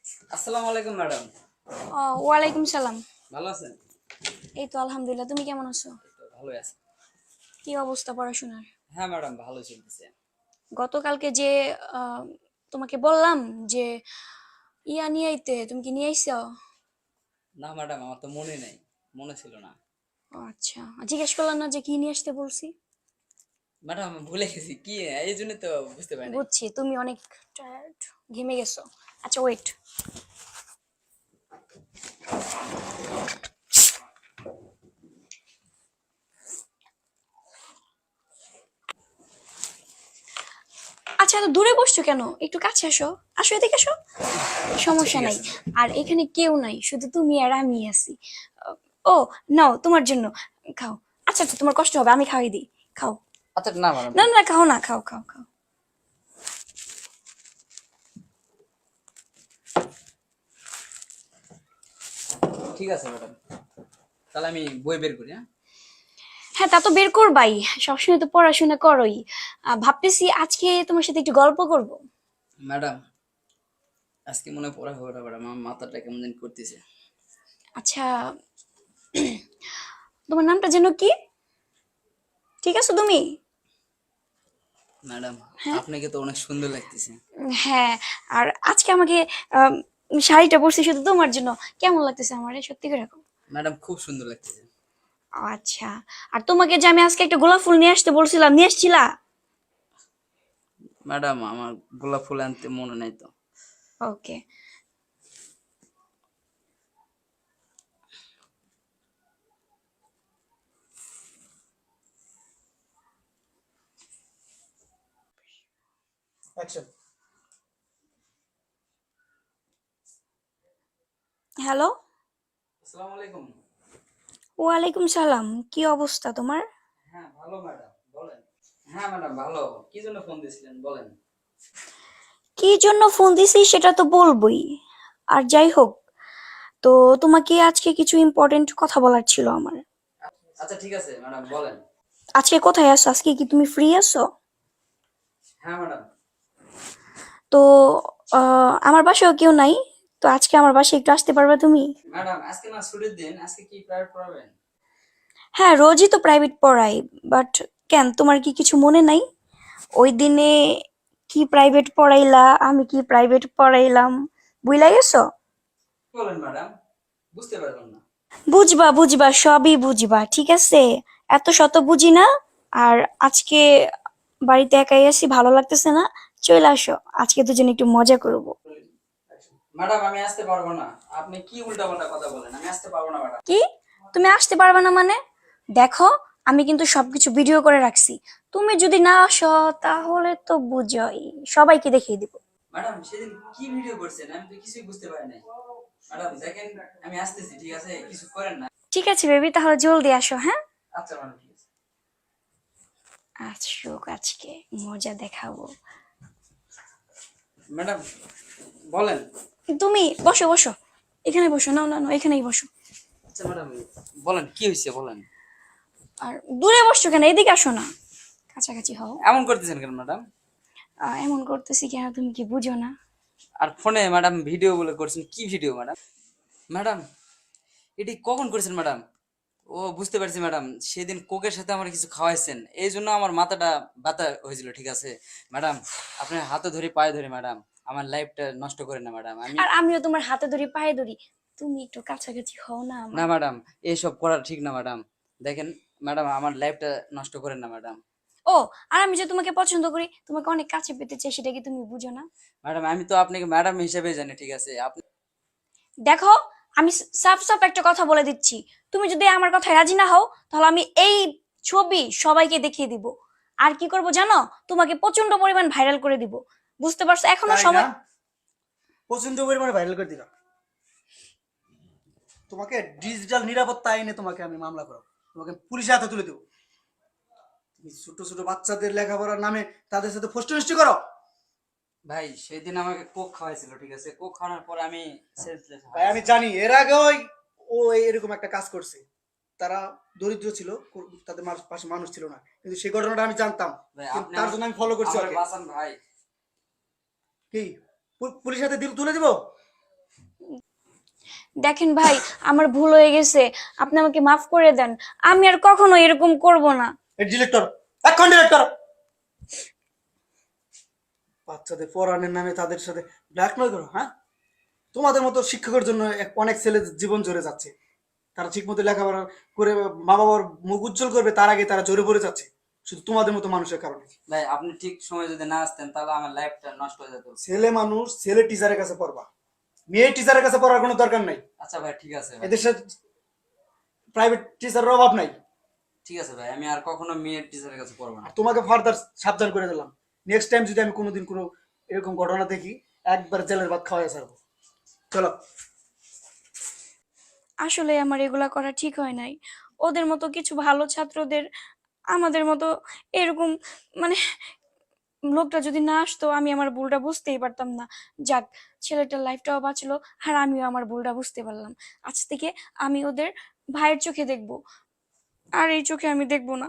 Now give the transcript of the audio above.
আসসালামু আলাইকুম ম্যাডাম। ওয়ালাইকুম সালাম। ভালো আছেন? এই তো আলহামদুলিল্লাহ, তুমি কেমন আছো? এই তো ভালোই আছি। কি অবস্থা পড়াশোনার? হ্যাঁ ম্যাডাম, ভালো চলতেছে। গতকালকে যে আহ, তোমাকে বললাম যে ইয়া নিয়ে আইতে, তুমি কি নিয়ে আইছো? না ম্যাডাম, আমার তো মনে নেই, মনে ছিল না। ও আচ্ছা, জিজ্ঞেস করলাম না যে কি নিয়ে আসতে বলছি? ম্যাডাম ভুলে গেছি কি, এই জন্য তো বুঝতে পারি নাই। বুঝছি তুমি অনেক টায়ার্ড, ঘেমে গেছো। আচ্ছা ওয়েট। আচ্ছা এত দূরে বসছো কেন? একটু কাছে আসো, আসো এদিকে আসো। আচ্ছা সমস্যা ঠিক নাই। আছে। আর এখানে কেউ নাই, শুধু তুমি আর আমি আছি। ও নাও তোমার জন্য, খাও। আচ্ছা আচ্ছা, তোমার কষ্ট হবে, আমি খাওয়াই দিই। খাও। আচ্ছা না ম্যাডাম, না ঠিক না, খাও না, খাও খাও খাও। ঠিক আছে ম্যাডাম, তাহলে আমি বই বের করি। হ্যাঁ হ্যাঁ তা তো বের করবাই, সবসময় তো পড়াশোনা করোই। ভাবতেছি আজকে তোমার সাথে একটু গল্প করব। ম্যাডাম, আজকে মনে হয় পড়া হবে না ম্যাডাম, আমার মাথাটা কেমন জানি করতেছে। আচ্ছা, তোমার নামটা যেন কি? ঠিক আছে তুমি? ম্যাডাম, হ্যাঁ। আপনাকে তো অনেক সুন্দর লাগতেছে। হ্যাঁ। আর আজকে আমাকে আম, শাড়িটা পরছি শুধু তোমার জন্য। কেমন লাগতেছে আমার, সত্যি করে রাখো। ম্যাডাম খুব সুন্দর লাগতেছে। আচ্ছা। আর তোমাকে যে আমি আজকে একটা গোলাপ ফুল নিয়ে আসতে বলছিলাম, নিয়ে আসছিলা? ম্যাডাম আমার গোলাপ ফুল আনতে মনে নাই তো। ওকে। অ্যাকশন। হ্যালো। আসসালামু আলাইকুম। ওয়ালাইকুম সালাম, কি অবস্থা তোমার? হ্যাঁ ভালো ম্যাডাম, বলেন। হ্যাঁ ম্যাডাম ভালো। কি জন্য ফোন দিয়েছিলেন বলেন। কি জন্য ফোন দিছি সেটা তো বলবোই। আর যাই হোক, তো তোমাকে আজকে কিছু ইম্পর্টেন্ট কথা বলার ছিল আমার। আচ্ছা ঠিক আছে ম্যাডাম, বলেন। আজকে কোথায় আছো? আজকে কি তুমি ফ্রি আছো? হ্যাঁ ম্যাডাম। তো আমার বাসায়ও কেউ নাই, তো আজকে আমার বাসায় একটু আসতে পারবে তুমি? ম্যাডাম আজকে না ছুটির দিন, আজকে কি প্রাইভেট পড়াবেন? হ্যাঁ, রোজই তো প্রাইভেট পড়াই। বাট কেন, তোমার কি কিছু মনে নাই? ওই দিনে কি প্রাইভেট পড়াইলা, আমি কি প্রাইভেট পড়াইলাম, বুঝলা গেছো? কি বলেন ম্যাডাম, বুঝতে পারলাম না। বুঝবা বুঝবা, সবই বুঝবা, ঠিক আছে? এত শত বুঝি না। আর আজকে বাড়িতে একাই আছি, ভালো লাগতেছে না। চলে আসো, আজকে দুজনে একটু মজা করব। ম্যাডাম আমি আসতে পারবো না, আপনি কি উল্টাপাল্টা কথা বলেন, আমি আসতে পারবো না ম্যাডাম। কি? তুমি আসতে পারবে না মানে? দেখো, আমি কিন্তু সবকিছু ভিডিও করে রাখছি। তুমি যদি না আসো তাহলে তো বুঝোই, সবাইকে দেখিয়ে দিব। ম্যাডাম সেদিন কি ভিডিও করছেন, আমি তো কিছুই বুঝতে পারি নাই। ম্যাডাম দেখেন, আমি আসতেছি, ঠিক আছে, কিছু করেন না। ঠিক আছে বেবি, তাহলে জলদি আসো, হ্যাঁ? আচ্ছা ম্যাডাম ঠিক আছে। আসুক, আজকে মজা দেখাবো। ম্যাডাম বলেন। তুমি বসো বসো, এখানে বসো। না না না, এখানেই বসো। আচ্ছা ম্যাডাম বলেন, কি হয়েছে বলেন। আর দূরে বসছো কেন? এদিকে আসো না, কাছাকাছি হও। এমন করতেছেন কেন ম্যাডাম? এমন করতেছি কেন, তুমি কি বুঝো না? আর ফোনে ম্যাডাম ভিডিও বলে করছেন, কি ভিডিও ম্যাডাম? ম্যাডাম এটি কখন করেছেন ম্যাডাম? ও বুঝতে পারছি ম্যাডাম, সেদিন কোকের সাথে আমার কিছু খাওয়াইছেন, এই জন্য আমার মাথাটা ব্যথা হয়েছিল, ঠিক আছে ম্যাডাম। আপনার হাতে ধরে পায়ে ধরে ম্যাডাম, আমার লাইফটা নষ্ট করেন না ম্যাডাম। আমি আর আমিও তোমার হাতে ধরি পায়ে ধরি, তুমি একটু কাছাকাছি হও না না আমার। ম্যাডাম, এইসব করা ঠিক না ম্যাডাম। দেখেন ম্যাডাম, আমার লাইফটা নষ্ট করেন না ম্যাডাম। ও, আর আমি যে তোমাকে পছন্দ করি, তোমাকে অনেক কাছে পেতে চাই, সেটা কি তুমি বুঝো না? ম্যাডাম আমি তো আপনাকে ম্যাডাম হিসেবে জানি, ঠিক আছে আপনি। দেখো, আমি সাফ সাফ একটা কথা বলে দিচ্ছি, তুমি যদি আমার কথায় রাজি না হও তাহলে আমি এই ছবি সবাইকে দেখিয়ে দিব। আর কি করব জানো? তোমাকে প্রচন্ড পরিমাণ ভাইরাল করে দিব। বুঝতে পারছো? এখনো তাই না? সময়। প্রচন্ড পরিমাণে ভাইরাল করে দিলাম। তোমাকে ডিজিটাল নিরাপত্তা আইনে তোমাকে আমি মামলা করব। তোমাকে পুলিশের হাতে তুলে দেবো। তুমি ছোট ছোট বাচ্চাদের লেখাপড়ার নামে তাদের সাথে ফষ্টিনষ্টি করো। ভাই সেদিন আমাকে কোক খাওয়াইছিল, ঠিক আছে, কোক খাওয়ানোর পর আমি সেন্সলেস ভাই আমি জানি এর আগে ও এরকম একটা কাজ করছে। তারা দরিদ্র ছিল, তাদের পাশে মানুষ ছিল না, কিন্তু সেই ঘটনাটা আমি জানতাম। ভাই কিন্তু আপনি তার জন্য আমি ফলো করছি আমার ওকে। বাঁচান ভাই। কি পুলিশের হাতে তুলে দিব? দেখেন ভাই, আমার ভুল হয়ে গেছে, আপনি আমাকে মাফ করে দেন। আমি আর কখনো এরকম করব না। ডিলিট করো, এখন ডিলিট করো। বাচ্চাদের পড়ানোর নামে তাদের সাথে ব্ল্যাকমেল করো, হ্যাঁ? তোমাদের মতো শিক্ষকের জন্য অনেক ছেলে জীবন ঝরে যাচ্ছে। তারা ঠিক মতো লেখাপড়া করে মা বাবার মুখ উজ্জ্বল করবে, তার আগে তারা ঝরে পড়ে যাচ্ছে শুধু তোমাদের মতো মানুষের কারণে। ভাই আপনি ঠিক সময় যদি না আসতেন তাহলে আমার লাইফটা নষ্ট হয়ে যেত। ছেলে মানুষ, ছেলে টিচারের কাছে পড়বা, মেয়ে টিচারের কাছে পড়ার কোনো দরকার নাই। আচ্ছা ভাই ঠিক আছে ভাই, এদেশে প্রাইভেট টিচারের অভাব নাই। ঠিক আছে ভাই, আমি আর কখনো মেয়ের টিচারের কাছে পড়বো না। আর তোমাকে ফার্দার সাবধান করে দিলাম, নেক্সট টাইম যদি আমি কোনোদিন কোনো এরকম ঘটনা দেখি, একবার জেলের ভাত খাওয়াই ছাড়বো। চলো। আসলে আমার এগুলা করা ঠিক হয় নাই। ওদের মতো কিছু ভালো ছাত্রদের, আমাদের মতো এরকম, মানে লোকটা যদি না আসতো আমি আমার ভুলটা বুঝতেই পারতাম না। যাক, ছেলেটার লাইফটাও বাঁচলো, আর আমিও আমার ভুলটা বুঝতে পারলাম। আজ থেকে আমি ওদের ভাইয়ের চোখে দেখবো, আর এই চোখে আমি দেখবো না।